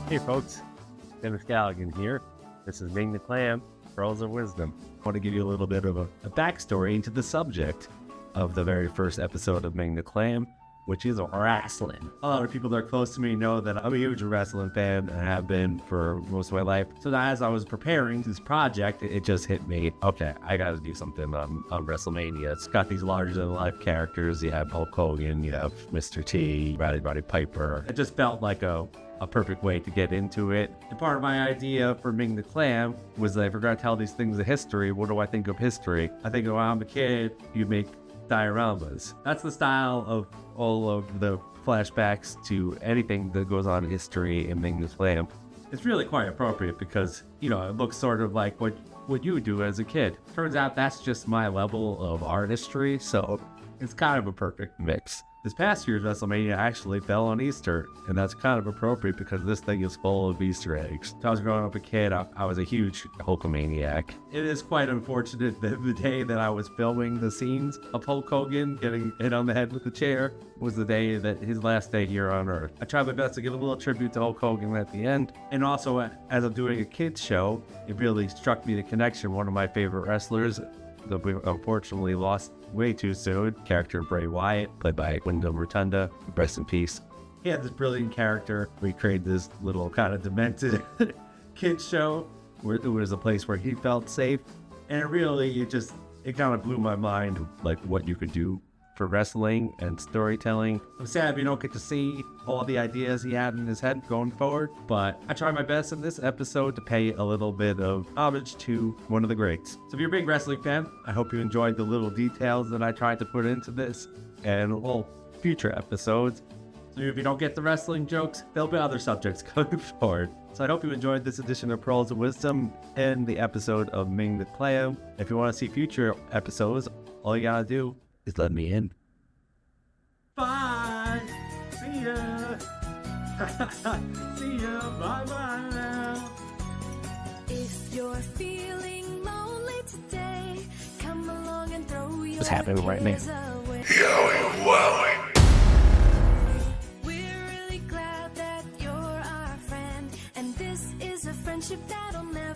Hey folks, Dennis Galligan here. This is Ming the Clam, Pearls of Wisdom. I want to give you a little bit of a backstory into the subject of the very first episode of Ming the Clam, which is wrestling. A lot of people that are close to me know that I'm a huge wrestling fan and have been for most of my life. So as I was preparing this project, it just hit me, okay, I got to do something on WrestleMania. It's got these larger-than-life characters. You have Hulk Hogan, you have Mr. T, Roddy Piper. It just felt like a perfect way to get into it. And part of my idea for Ming the Clam was that if we're going to tell these things of history, what do I think of history? I think when I'm a kid, you make dioramas. That's the style of all of the flashbacks to anything that goes on in history in Ming the Clam. It's really quite appropriate because, you know, it looks sort of like what you would do as a kid. Turns out that's just my level of art history, so it's kind of a perfect mix. This past year's WrestleMania actually fell on Easter, and that's kind of appropriate because this thing is full of Easter eggs. So I was growing up a kid, I was a huge Hulkamaniac. It is quite unfortunate that the day that I was filming the scenes of Hulk Hogan getting hit on the head with the chair was the day that his last day here on Earth. I tried my best to give a little tribute to Hulk Hogan at the end, and also as I'm doing a kids show, it really struck me the connection. One of my favorite wrestlers that we unfortunately lost way too soon, character Bray Wyatt, played by Wyndham Rotunda, rest in peace. He had this brilliant character. We created this little kind of demented kids show where it was a place where he felt safe, and it kind of blew my mind, like what you could do for wrestling and storytelling. I'm sad we don't get to see all the ideas he had in his head going forward, but I tried my best in this episode to pay a little bit of homage to one of the greats. So if you're a big wrestling fan, I hope you enjoyed the little details that I tried to put into this and all future episodes. So if you don't get the wrestling jokes, there'll be other subjects going forward. So I hope you enjoyed this edition of Pearls of Wisdom and the episode of Ming the Clam. If you want to see future episodes, all you gotta do is let me in. Bye! See ya! See ya! Bye-bye now! If you're feeling lonely today, come along and throw your What's happening right now? away. Yowie wowie. We're really glad that you're our friend, and this is a friendship that'll never